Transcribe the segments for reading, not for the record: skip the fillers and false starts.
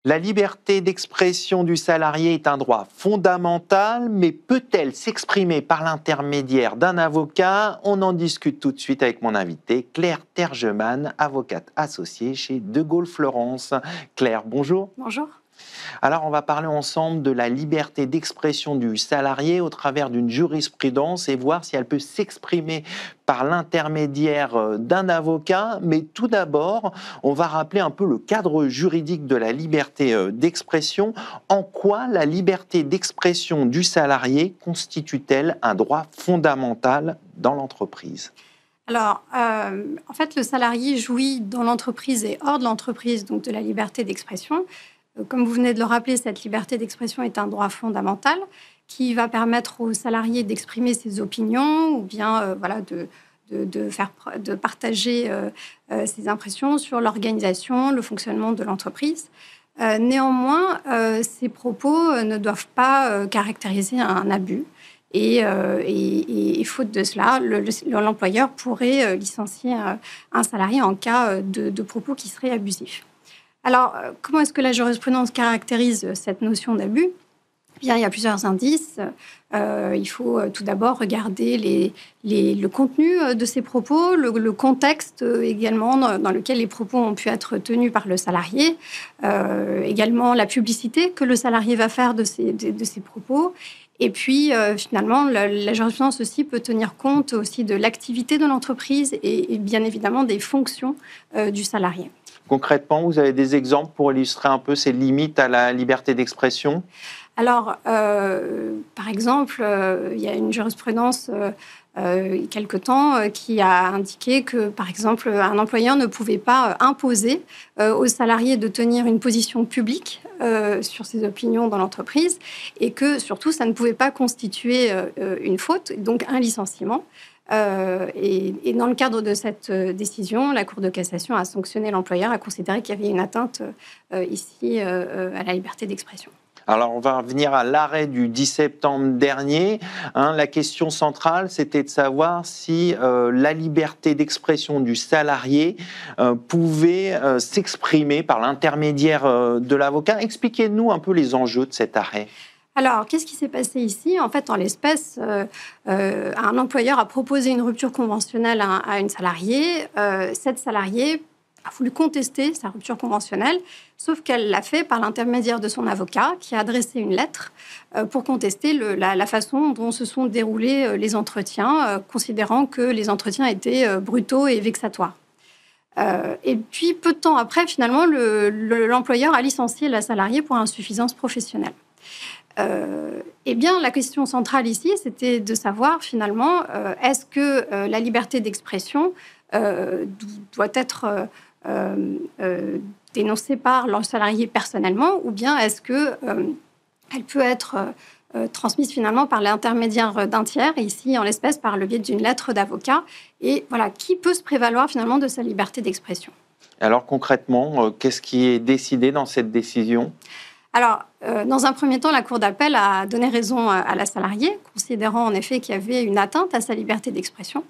La liberté d'expression du salarié est un droit fondamental, mais peut-elle s'exprimer par l'intermédiaire d'un avocat? On en discute tout de suite avec mon invité, Claire Tergeman, avocate associée chez De Gaulle Fleurance. Claire, bonjour. Bonjour. Alors, on va parler ensemble de la liberté d'expression du salarié au travers d'une jurisprudence et voir si elle peut s'exprimer par l'intermédiaire d'un avocat. Mais tout d'abord, on va rappeler un peu le cadre juridique de la liberté d'expression. En quoi la liberté d'expression du salarié constitue-t-elle un droit fondamental dans l'entreprise ? Alors, en fait, le salarié jouit dans l'entreprise et hors de l'entreprise donc de la liberté d'expression. Comme vous venez de le rappeler, cette liberté d'expression est un droit fondamental qui va permettre aux salariés d'exprimer ses opinions ou bien de partager ses impressions sur l'organisation, le fonctionnement de l'entreprise. Néanmoins, ces propos ne doivent pas caractériser un abus. Et faute de cela, l'employeur pourrait licencier un salarié en cas de propos qui seraient abusifs. Alors, comment est-ce que la jurisprudence caractérise cette notion d'abus ? Bien, il y a plusieurs indices. Il faut tout d'abord regarder le contenu de ces propos, le contexte également dans lequel les propos ont pu être tenus par le salarié, également la publicité que le salarié va faire de ces propos. Et puis, finalement, la jurisprudence aussi peut tenir compte aussi de l'activité de l'entreprise et bien évidemment des fonctions du salarié. Concrètement, vous avez des exemples pour illustrer un peu ces limites à la liberté d'expression ? Alors, par exemple, il y a une jurisprudence il y a quelque temps qui a indiqué que, par exemple, un employeur ne pouvait pas imposer aux salariés de tenir une position publique sur ses opinions dans l'entreprise et que, surtout, ça ne pouvait pas constituer une faute, donc un licenciement. Et dans le cadre de cette décision, la Cour de cassation a sanctionné l'employeur, a considéré qu'il y avait une atteinte ici à la liberté d'expression. Alors, on va revenir à l'arrêt du 10 septembre dernier. La question centrale, c'était de savoir si la liberté d'expression du salarié pouvait s'exprimer par l'intermédiaire de l'avocat. Expliquez-nous un peu les enjeux de cet arrêt. Alors, qu'est-ce qui s'est passé ici ? En fait, en l'espèce, un employeur a proposé une rupture conventionnelle à une salariée. Cette salariée a voulu contester sa rupture conventionnelle, sauf qu'elle l'a fait par l'intermédiaire de son avocat, qui a adressé une lettre pour contester la façon dont se sont déroulés les entretiens, considérant que les entretiens étaient brutaux et vexatoires. Et puis, peu de temps après, finalement, l'employeur a licencié la salariée pour insuffisance professionnelle. Eh bien, la question centrale ici, c'était de savoir, finalement, est-ce que la liberté d'expression doit être dénoncée par le salarié personnellement, ou bien est-ce qu'elle peut être transmise finalement par l'intermédiaire d'un tiers, et ici, en l'espèce, par le biais d'une lettre d'avocat. Et voilà, qui peut se prévaloir finalement de sa liberté d'expression ? Alors, concrètement, qu'est-ce qui est décidé dans cette décision ? Alors, dans un premier temps, la Cour d'appel a donné raison à la salariée, considérant en effet qu'il y avait une atteinte à sa liberté d'expression,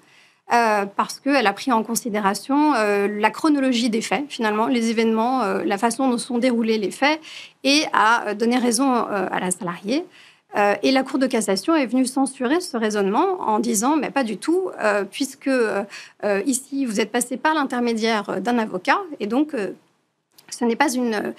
parce qu'elle a pris en considération la chronologie des faits, finalement, les événements, la façon dont sont déroulés les faits, et a donné raison à la salariée. Et la Cour de cassation est venue censurer ce raisonnement en disant « mais pas du tout, puisque ici, vous êtes passé par l'intermédiaire d'un avocat, et donc... ce n'est pas une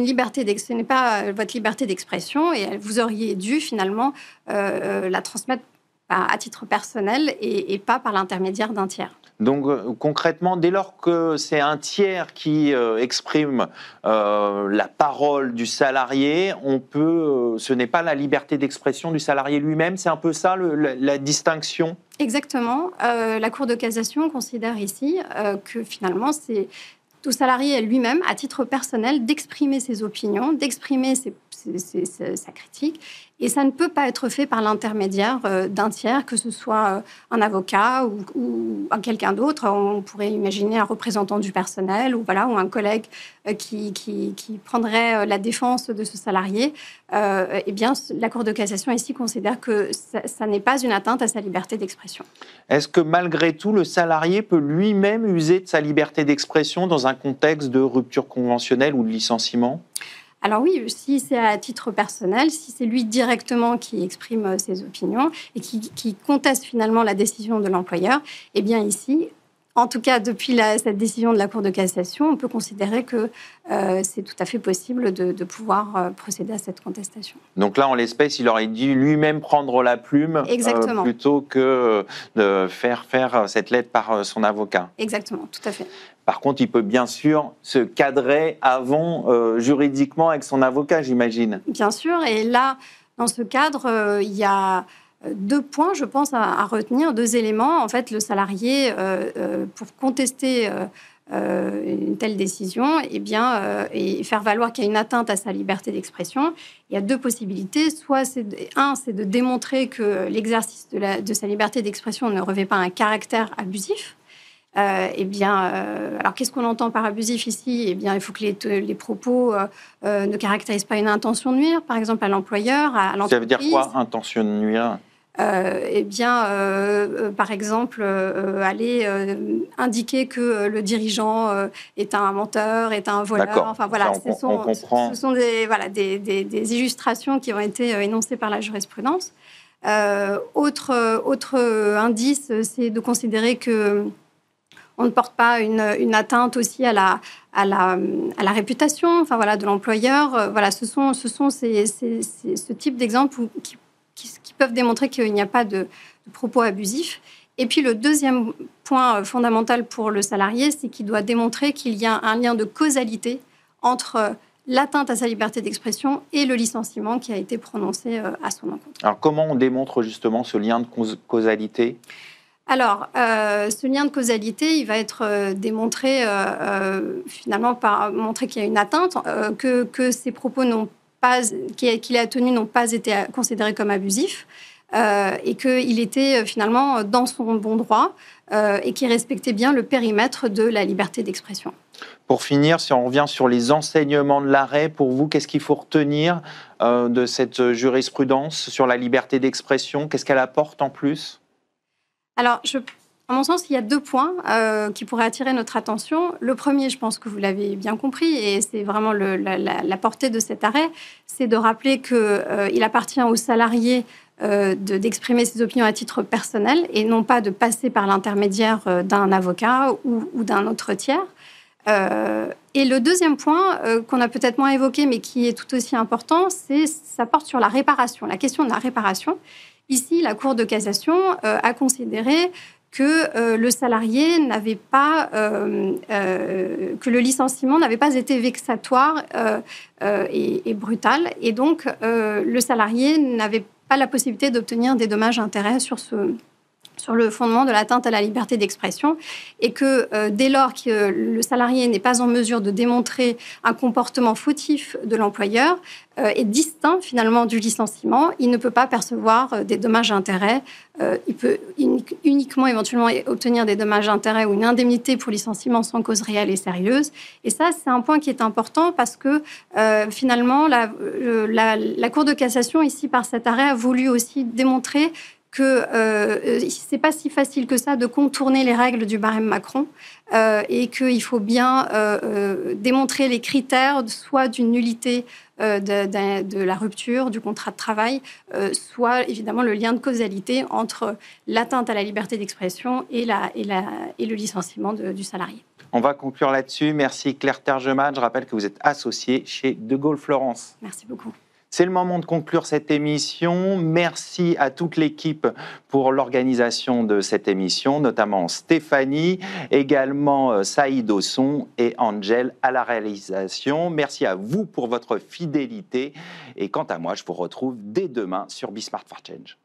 liberté, ce n'est pas votre liberté d'expression et vous auriez dû finalement la transmettre à titre personnel et pas par l'intermédiaire d'un tiers. » Donc concrètement, dès lors que c'est un tiers qui exprime la parole du salarié, ce n'est pas la liberté d'expression du salarié lui-même, c'est un peu ça la distinction ? Exactement. La Cour de cassation considère ici que finalement c'est au salarié lui-même, à titre personnel, d'exprimer ses opinions, d'exprimer sa critique, Et ça ne peut pas être fait par l'intermédiaire d'un tiers, que ce soit un avocat ou quelqu'un d'autre. On pourrait imaginer un représentant du personnel ou un collègue qui prendrait la défense de ce salarié. Eh bien, la Cour de cassation ici considère que ça n'est pas une atteinte à sa liberté d'expression. Est-ce que malgré tout, le salarié peut lui-même user de sa liberté d'expression dans un contexte de rupture conventionnelle ou de licenciement ? Alors oui, si c'est à titre personnel, si c'est lui directement qui exprime ses opinions et qui conteste finalement la décision de l'employeur, eh bien ici, en tout cas depuis cette décision de la Cour de cassation, on peut considérer que c'est tout à fait possible de pouvoir procéder à cette contestation. Donc là, en l'espèce, il aurait dû lui-même prendre la plume plutôt que de faire cette lettre par son avocat. Exactement, tout à fait. Par contre, il peut bien sûr se cadrer avant juridiquement avec son avocat, j'imagine. Bien sûr, et là, dans ce cadre, il y a 2 points, je pense, à retenir, 2 éléments. En fait, le salarié, pour contester une telle décision, et faire valoir qu'il y a une atteinte à sa liberté d'expression, il y a 2 possibilités. Soit, c'est de démontrer que l'exercice de sa liberté d'expression ne revêt pas un caractère abusif. Alors qu'est-ce qu'on entend par abusif ici ? Eh bien, il faut que les propos ne caractérisent pas une intention de nuire, par exemple à l'employeur, à l'entreprise. Ça veut dire quoi, intention de nuire ? Par exemple, aller indiquer que le dirigeant est un menteur, est un voleur. D'accord. Enfin voilà, on comprend. Ce sont des illustrations qui ont été énoncées par la jurisprudence. Autre indice, c'est de considérer que on ne porte pas une atteinte aussi à la réputation, de l'employeur. Ce type d'exemples qui peuvent démontrer qu'il n'y a pas de propos abusifs. Et puis le deuxième point fondamental pour le salarié, c'est qu'il doit démontrer qu'il y a un lien de causalité entre l'atteinte à sa liberté d'expression et le licenciement qui a été prononcé à son encontre. Alors comment on démontre justement ce lien de causalité ? Alors, ce lien de causalité, il va être démontré finalement par montrer qu'il y a une atteinte, que ces propos qu'il a tenus n'ont pas été considérés comme abusifs et qu'il était finalement dans son bon droit et qu'il respectait bien le périmètre de la liberté d'expression. Pour finir, si on revient sur les enseignements de l'arrêt, pour vous, qu'est-ce qu'il faut retenir de cette jurisprudence sur la liberté d'expression ? Qu'est-ce qu'elle apporte en plus ? Alors, à mon sens, il y a 2 points qui pourraient attirer notre attention. Le premier, je pense que vous l'avez bien compris, et c'est vraiment la portée de cet arrêt, c'est de rappeler qu'il appartient aux salariés d'exprimer ses opinions à titre personnel et non pas de passer par l'intermédiaire d'un avocat ou d'un autre tiers. Et le deuxième point qu'on a peut-être moins évoqué, mais qui est tout aussi important, ça porte sur la réparation, la question de la réparation. Ici, la Cour de cassation a considéré que le salarié n'avait pas, que le licenciement n'avait pas été vexatoire et brutal, et donc le salarié n'avait pas la possibilité d'obtenir des dommages-intérêts sur le fondement de l'atteinte à la liberté d'expression, et que dès lors que le salarié n'est pas en mesure de démontrer un comportement fautif de l'employeur et distinct finalement du licenciement, il ne peut pas percevoir des dommages-intérêts. Il peut uniquement éventuellement obtenir des dommages-intérêts ou une indemnité pour licenciement sans cause réelle et sérieuse. Et ça, c'est un point qui est important parce que finalement, la Cour de cassation, ici par cet arrêt, a voulu aussi démontrer que c'est pas si facile que ça de contourner les règles du barème Macron et qu'il faut bien démontrer les critères soit d'une nullité de la rupture du contrat de travail, soit évidemment le lien de causalité entre l'atteinte à la liberté d'expression et le licenciement du salarié. On va conclure là-dessus. Merci Claire Tergemade. Je rappelle que vous êtes associée chez De Gaulle Florence. Merci beaucoup. C'est le moment de conclure cette émission. Merci à toute l'équipe pour l'organisation de cette émission, notamment Stéphanie, également Saïd au son et Angel à la réalisation. Merci à vous pour votre fidélité. Et quant à moi, je vous retrouve dès demain sur Be Smart for Change.